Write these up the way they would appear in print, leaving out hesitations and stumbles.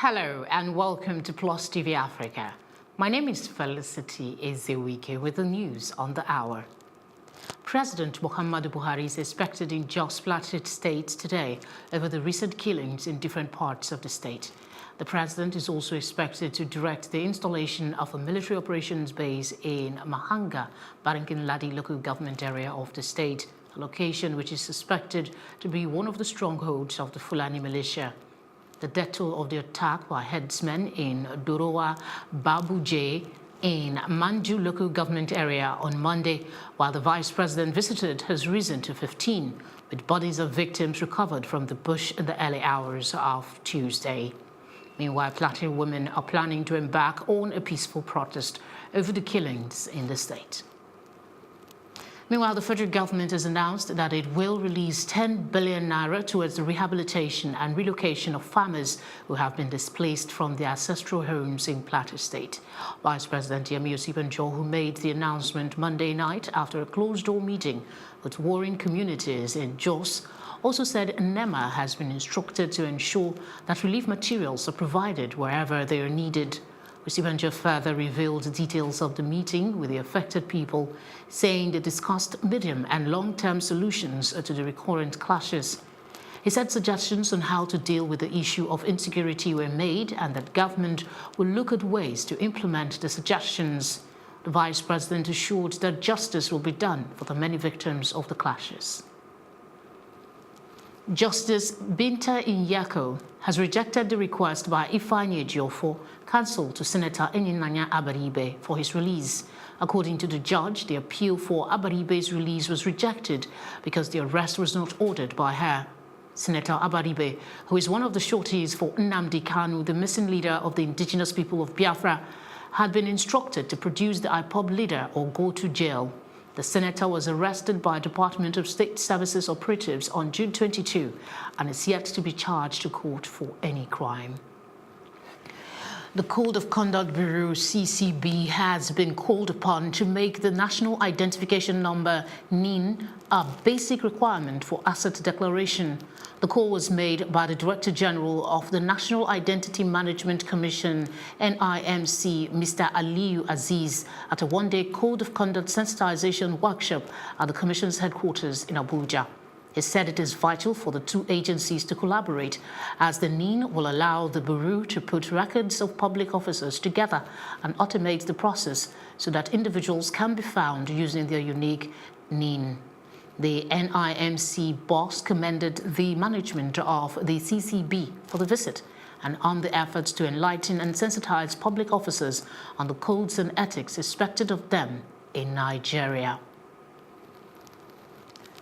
Hello and welcome to Plus TV Africa. My name is Felicity Ezewike with the news on the hour. President Muhammadu Buhari is expected in Jos Plateau State today over the recent killings in different parts of the state. The president is also expected to direct the installation of a military operations base in Mahanga, Barinkin-Ladi local government area of the state, a location which is suspected to be one of the strongholds of the Fulani militia. The death toll of the attack by headsmen in Dorowa Babuje in Manju local government area on Monday, while the vice president visited, has risen to 15, with bodies of victims recovered from the bush in the early hours of Tuesday. Meanwhile, Plateau women are planning to embark on a peaceful protest over the killings in the state. Meanwhile, the federal government has announced that it will release 10 billion naira towards the rehabilitation and relocation of farmers who have been displaced from their ancestral homes in Plateau State. Vice President Yemi Osibanjo, who made the announcement Monday night after a closed-door meeting with warring communities in Jos, also said NEMA has been instructed to ensure that relief materials are provided wherever they are needed. Osibanjo further revealed details of the meeting with the affected people, saying they discussed medium and long-term solutions to the recurrent clashes. He said suggestions on how to deal with the issue of insecurity were made and that government will look at ways to implement the suggestions. The vice president assured that justice will be done for the many victims of the clashes. Justice Binta Inyako has rejected the request by Ifeanyi Ejiofor, counsel to Senator N.I.N Abaribe, for his release. According to the judge, the appeal for Abaribe's release was rejected because the arrest was not ordered by her. Senator Abaribe, who is one of the shorties for Nnamdi Kanu, the missing leader of the indigenous people of Biafra, had been instructed to produce the IPOB leader or go to jail. The senator was arrested by Department of State Services operatives on June 22 and is yet to be charged to court for any crime. The Code of Conduct Bureau, CCB, has been called upon to make the National Identification Number, NIN, a basic requirement for asset declaration. The call was made by the Director General of the National Identity Management Commission, NIMC, Mr. Aliyu Aziz, at a one-day Code of Conduct sensitization workshop at the Commission's headquarters in Abuja. He said it is vital for the two agencies to collaborate, as the NIN will allow the Bureau to put records of public officers together and automate the process so that individuals can be found using their unique NIN. The NIMC boss commended the management of the CCB for the visit and on the efforts to enlighten and sensitize public officers on the codes and ethics expected of them in Nigeria.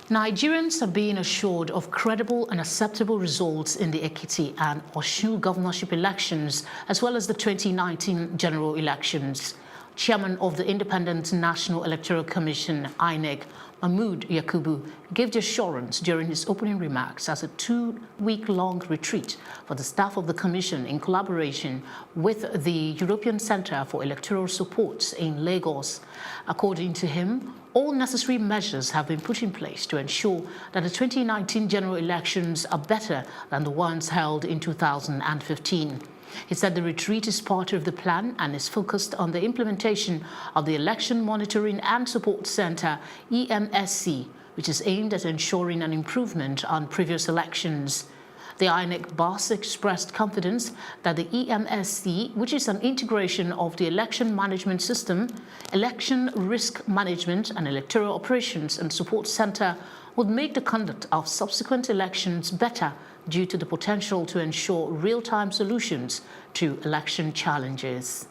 Nigerians are being assured of credible and acceptable results in the Ekiti and Osun governorship elections, as well as the 2019 general elections. Chairman of the Independent National Electoral Commission, INEC, Mahmood Yakubu, gave the assurance during his opening remarks as a two-week-long retreat for the staff of the Commission in collaboration with the European Centre for Electoral Support in Lagos. According to him, all necessary measures have been put in place to ensure that the 2019 general elections are better than the ones held in 2015. He said the retreat is part of the plan and is focused on the implementation of the Election Monitoring and Support Center, EMSC, which is aimed at ensuring an improvement on previous elections. The INEC boss expressed confidence that the EMSC, which is an integration of the election management system, election risk management and electoral operations and support center, would make the conduct of subsequent elections better due to the potential to ensure real-time solutions to election challenges.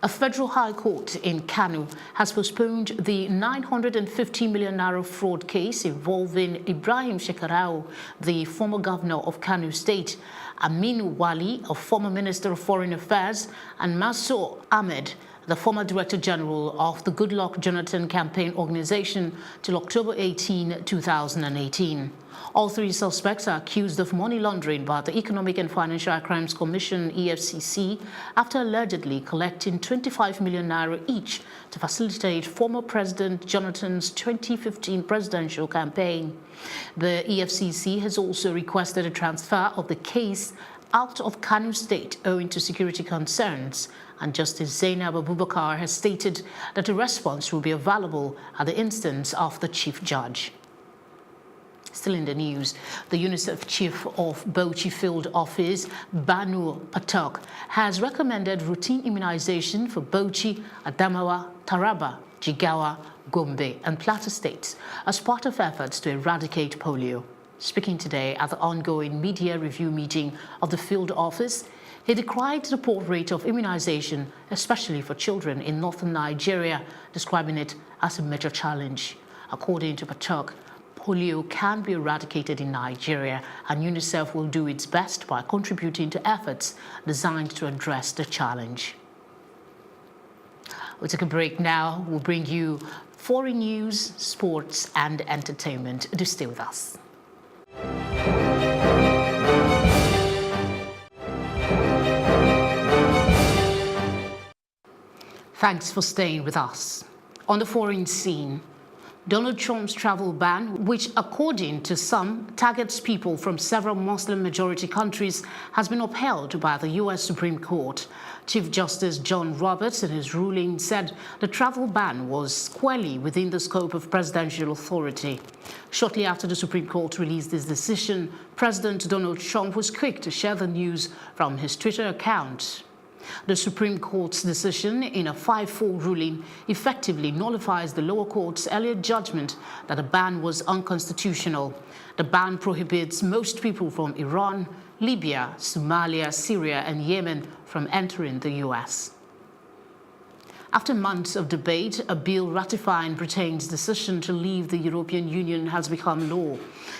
A federal high court in Kano has postponed the 950 million naira fraud case involving Ibrahim Shekarau, the former governor of Kano State, Aminu Wali, a former Minister of Foreign Affairs, and Masoor Ahmed, the former Director General of the Goodluck Jonathan Campaign Organization, till October 18, 2018. All three suspects are accused of money laundering by the Economic and Financial Crimes Commission, EFCC, after allegedly collecting 25 million naira each to facilitate former President Jonathan's 2015 presidential campaign. The EFCC has also requested a transfer of the case out of Kano State owing to security concerns, and Justice Zainab Abubakar has stated that a response will be available at the instance of the Chief Judge. Still in the news, the UNICEF Chief of Bauchi Field Office, Banu Patok, has recommended routine immunization for Bauchi, Adamawa, Taraba, Jigawa, Gombe and Plateau states as part of efforts to eradicate polio. Speaking today at the ongoing media review meeting of the field office, he decried the poor rate of immunization, especially for children in northern Nigeria, describing it as a major challenge. According to Patok, polio can be eradicated in Nigeria, and UNICEF will do its best by contributing to efforts designed to address the challenge. We'll take a break now. We'll bring you foreign news, sports, and entertainment. Do stay with us. Thanks for staying with us. On the foreign scene, Donald Trump's travel ban, which according to some targets people from several Muslim-majority countries, has been upheld by the U.S. Supreme Court. Chief Justice John Roberts, in his ruling, said the travel ban was squarely within the scope of presidential authority. Shortly after the Supreme Court released this decision, President Donald Trump was quick to share the news from his Twitter account. The Supreme Court's decision in a 5-4 ruling effectively nullifies the lower court's earlier judgment that the ban was unconstitutional. The ban prohibits most people from Iran, Libya, Somalia, Syria, and Yemen from entering the U.S. After months of debate, a bill ratifying Britain's decision to leave the European Union has become law.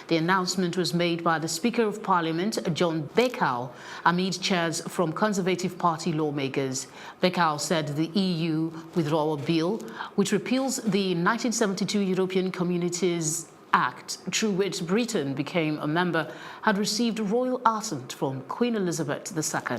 The announcement was made by the Speaker of Parliament, John Bercow, amid cheers from Conservative Party lawmakers. Bercow said the EU withdrawal bill, which repeals the 1972 European Communities Act, through which Britain became a member, had received royal assent from Queen Elizabeth II.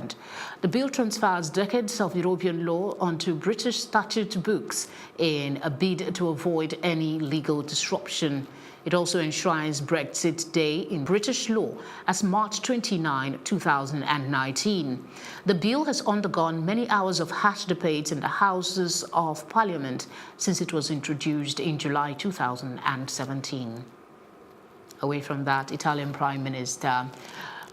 The bill transfers decades of European law onto British statute books in a bid to avoid any legal disruption. It also enshrines Brexit Day in British law as March 29, 2019. The bill has undergone many hours of harsh debate in the Houses of Parliament since it was introduced in July 2017. Away from that, Italian Prime Minister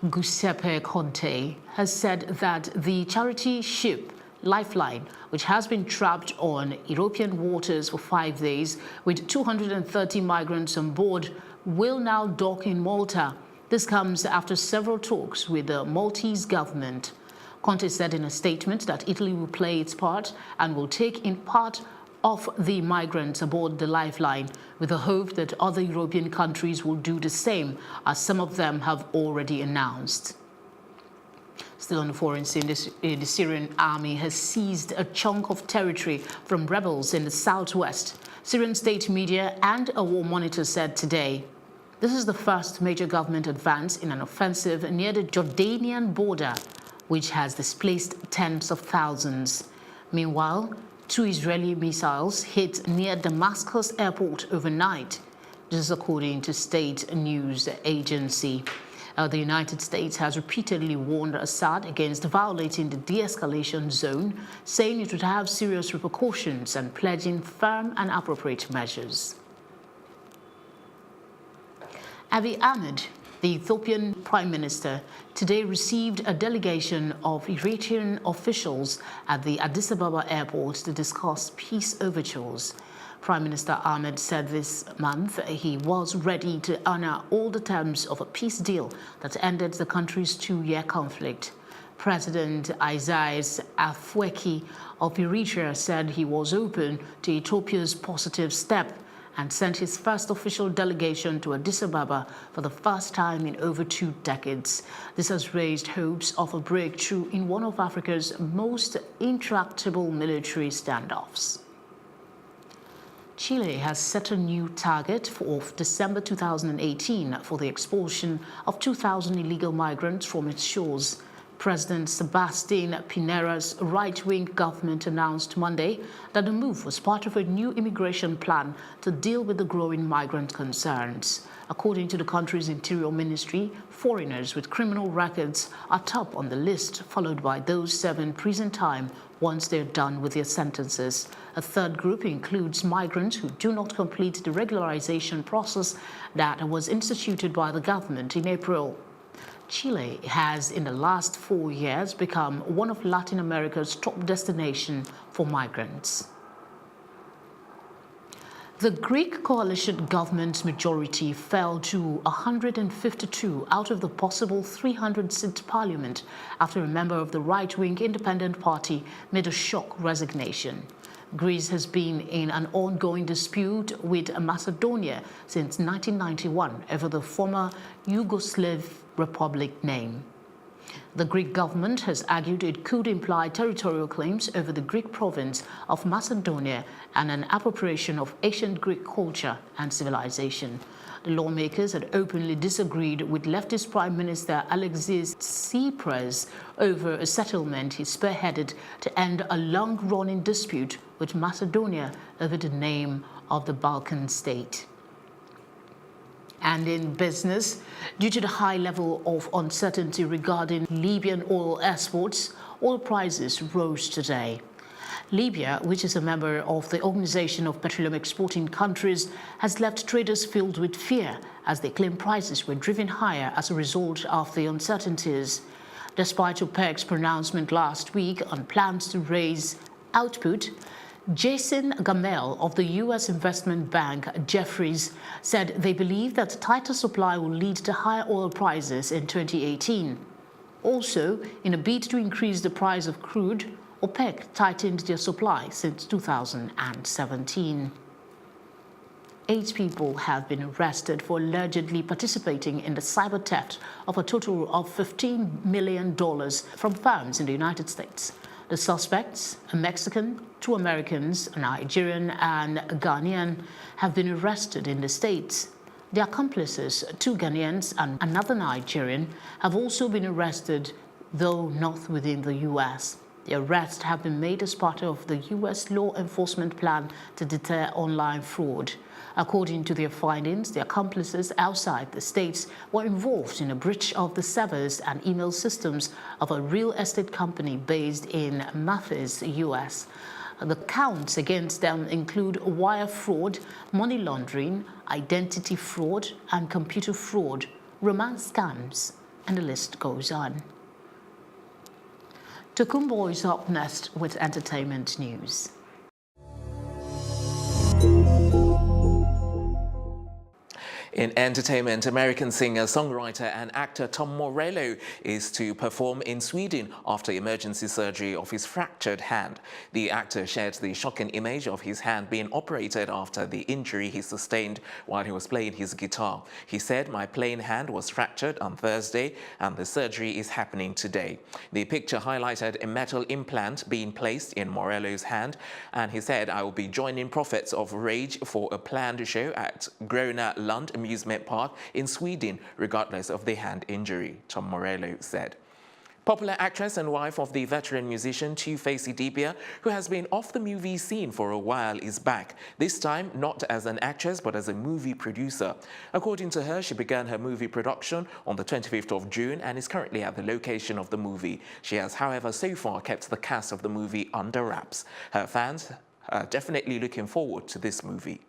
Giuseppe Conte has said that the charity ship Lifeline, which has been trapped on European waters for 5 days with 230 migrants on board, will now dock in Malta. This comes after several talks with the Maltese government. Conte said in a statement that Italy will play its part and will take in part of the migrants aboard the Lifeline, with the hope that other European countries will do the same, as some of them have already announced. Still on the foreign scene, the Syrian army has seized a chunk of territory from rebels in the southwest. Syrian state media and a war monitor said today. This is the first major government advance in an offensive near the Jordanian border, which has displaced tens of thousands. Meanwhile, 2 Israeli missiles hit near Damascus airport overnight. This is according to state news agency. The United States has repeatedly warned Assad against violating the de-escalation zone, saying it would have serious repercussions and pledging firm and appropriate measures. Abiy Ahmed, the Ethiopian Prime Minister, today received a delegation of Eritrean officials at the Addis Ababa airport to discuss peace overtures. Prime Minister Ahmed said this month he was ready to honor all the terms of a peace deal that ended the country's 2-year conflict. President Isaias Afwerki of Eritrea said he was open to Ethiopia's positive step and sent his first official delegation to Addis Ababa for the first time in over 2 decades. This has raised hopes of a breakthrough in one of Africa's most intractable military standoffs. Chile has set a new target for December 2018 for the expulsion of 2,000 illegal migrants from its shores. President Sebastian Pinera's right-wing government announced Monday that the move was part of a new immigration plan to deal with the growing migrant concerns. According to the country's Interior Ministry, foreigners with criminal records are top on the list, followed by those serving prison time once they're done with their sentences. A third group includes migrants who do not complete the regularization process that was instituted by the government in April. Chile has, in the last 4 years, become one of Latin America's top destinations for migrants. The Greek coalition government's majority fell to 152 out of the possible 300-seat parliament after a member of the right-wing Independent Party made a shock resignation. Greece has been in an ongoing dispute with Macedonia since 1991 over the former Yugoslav Republic name. The Greek government has argued it could imply territorial claims over the Greek province of Macedonia and an appropriation of ancient Greek culture and civilization. The lawmakers had openly disagreed with leftist Prime Minister Alexis Tsipras over a settlement he spearheaded to end a long-running dispute with Macedonia over the name of the Balkan state. And in business, due to the high level of uncertainty regarding Libyan oil exports, oil prices rose today. Libya, which is a member of the Organization of Petroleum Exporting Countries, has left traders filled with fear as they claim prices were driven higher as a result of the uncertainties. Despite OPEC's pronouncement last week on plans to raise output, Jason Gamel of the U.S. investment bank Jefferies said they believe that tighter supply will lead to higher oil prices in 2018. Also, in a bid to increase the price of crude, OPEC tightened their supply since 2017. 8 people have been arrested for allegedly participating in the cyber theft of a total of $15 million from firms in the United States. The suspects, a Mexican, 2 Americans, a Nigerian and a Ghanaian, have been arrested in the States. The accomplices, 2 Ghanaians and another Nigerian, have also been arrested, though not within the U.S. The arrests have been made as part of the U.S. law enforcement plan to deter online fraud. According to their findings, the accomplices outside the states were involved in a breach of the servers and email systems of a real estate company based in Memphis, U.S. The counts against them include wire fraud, money laundering, identity fraud, and computer fraud, romance scams, and the list goes on. Tokumbo is up next with entertainment news. In entertainment, American singer, songwriter and actor Tom Morello is to perform in Sweden after emergency surgery of his fractured hand. The actor shared the shocking image of his hand being operated after the injury he sustained while he was playing his guitar. He said, "My playing hand was fractured on Thursday and the surgery is happening today." The picture highlighted a metal implant being placed in Morello's hand, and he said, "I will be joining Prophets of Rage for a planned show at Gröna Lund amusement park in Sweden, regardless of the hand injury," Tom Morello said. Popular actress and wife of the veteran musician Two-Face Idibia, who has been off the movie scene for a while, is back, this time not as an actress but as a movie producer. According to her, she began her movie production on the 25th of June and is currently at the location of the movie. She has, however, so far kept the cast of the movie under wraps. Her fans are definitely looking forward to this movie.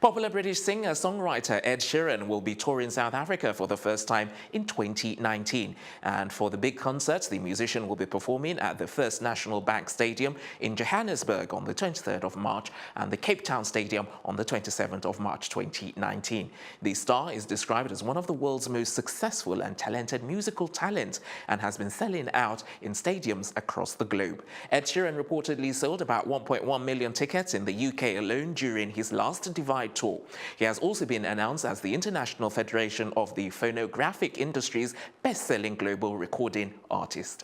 Popular British singer-songwriter Ed Sheeran will be touring South Africa for the first time in 2019. And for the big concert, the musician will be performing at the First National Bank Stadium in Johannesburg on the 23rd of March and the Cape Town Stadium on the 27th of March 2019. The star is described as one of the world's most successful and talented musical talents and has been selling out in stadiums across the globe. Ed Sheeran reportedly sold about 1.1 million tickets in the UK alone during his last Divide tour. He has also been announced as the International Federation of the Phonographic Industry's best-selling global recording artist.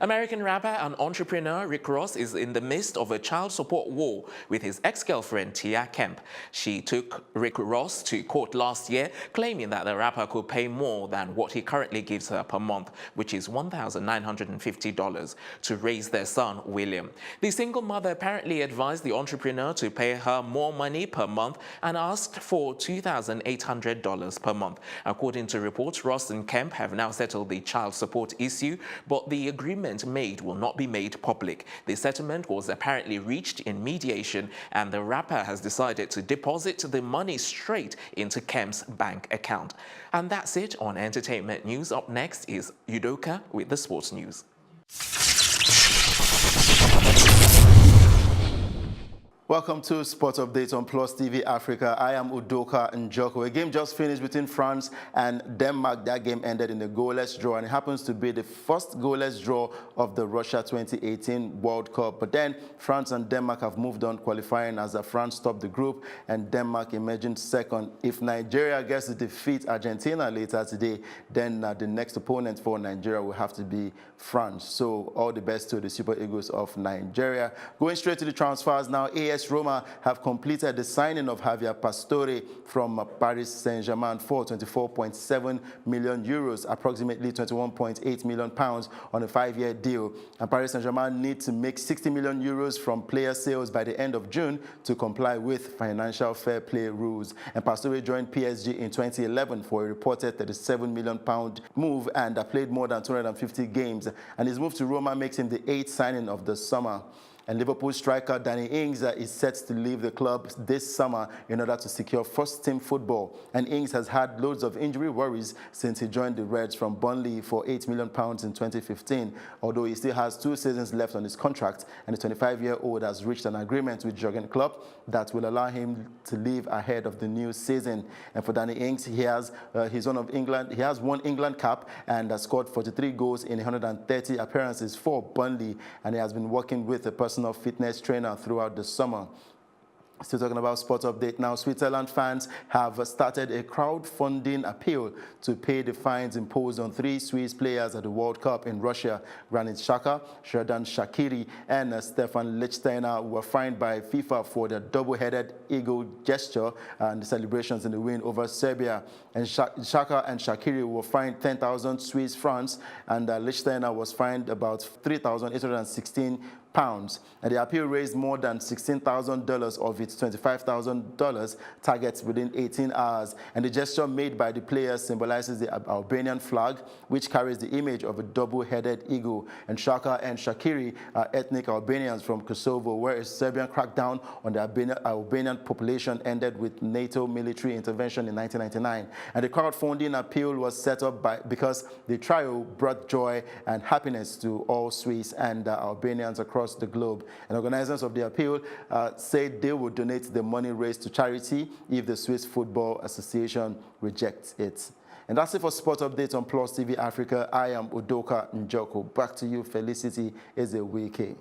American rapper and entrepreneur Rick Ross is in the midst of a child support war with his ex-girlfriend Tia Kemp. She took Rick Ross to court last year, claiming that the rapper could pay more than what he currently gives her per month, which is $1,950, to raise their son, William. The single mother apparently advised the entrepreneur to pay her more money per month and asked for $2,800 per month. According to reports, Ross and Kemp have now settled the child support issue, but the agreement made will not be made public. The settlement was apparently reached in mediation, and the rapper has decided to deposit the money straight into Kemp's bank account. And that's it on entertainment news. Up next is Udoka with the sports news. Welcome to Sports Update on Plus TV Africa. I am Udoka Njoko. A game just finished between France and Denmark. That game ended in a goalless draw, and it happens to be the first goalless draw of the Russia 2018 World Cup. But then France and Denmark have moved on, qualifying as France topped the group and Denmark emerging second. If Nigeria gets to defeat Argentina later today, then the next opponent for Nigeria will have to be France. So all the best to the Super Eagles of Nigeria. Going straight to the transfers now, AS Roma have completed the signing of Javier Pastore from Paris Saint-Germain for €24.7 million, approximately £21.8 million on a 5-year deal. And Paris Saint-Germain need to make €60 million from player sales by the end of June to comply with financial fair play rules. And Pastore joined PSG in 2011 for a reported £37 million move and played more than 250 games. And his move to Roma makes him the 8th signing of the summer. And Liverpool striker Danny Ings is set to leave the club this summer in order to secure first-team football. And Ings has had loads of injury worries since he joined the Reds from Burnley for £8 million in 2015, although he still has 2 seasons left on his contract, and the 25-year-old has reached an agreement with Jurgen Klopp that will allow him to leave ahead of the new season. And for Danny Ings, he has one England cap and has scored 43 goals in 130 appearances for Burnley, and he has been working with a personal fitness trainer throughout the summer. Still talking about sports update now, Switzerland fans have started a crowdfunding appeal to pay the fines imposed on 3 Swiss players at the World Cup in Russia. Granit Xhaka, Xherdan Shaqiri, and Stefan Lichtsteiner were fined by FIFA for their double-headed eagle gesture and the celebrations in the win over Serbia. And Xhaka and Shaqiri were fined 10,000 Swiss francs, and Lichtsteiner was fined about £3,816. And the appeal raised more than $16,000 of its $25,000 targets within 18 hours. And the gesture made by the players symbolizes the Albanian flag, which carries the image of a double-headed eagle. And Xhaka and Shaqiri are ethnic Albanians from Kosovo, where a Serbian crackdown on the Albanian population ended with NATO military intervention in 1999. And the crowdfunding appeal was set up because the trial brought joy and happiness to all Swiss and Albanians across the globe. And organizers of the appeal said they would donate the money raised to charity if the Swiss Football Association rejects it. And that's it for Sports Updates on Plus TV Africa. I am Udoka Njoko. Back to you, Felicity Ezewike.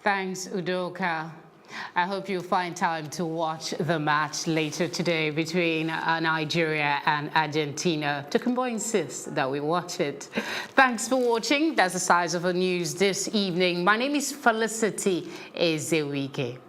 Thanks, Udoka. I hope you find time to watch the match later today between Nigeria and Argentina. Tokumbo insists that we watch it. Thanks for watching. That's the size of the news this evening. My name is Felicity Ezewike.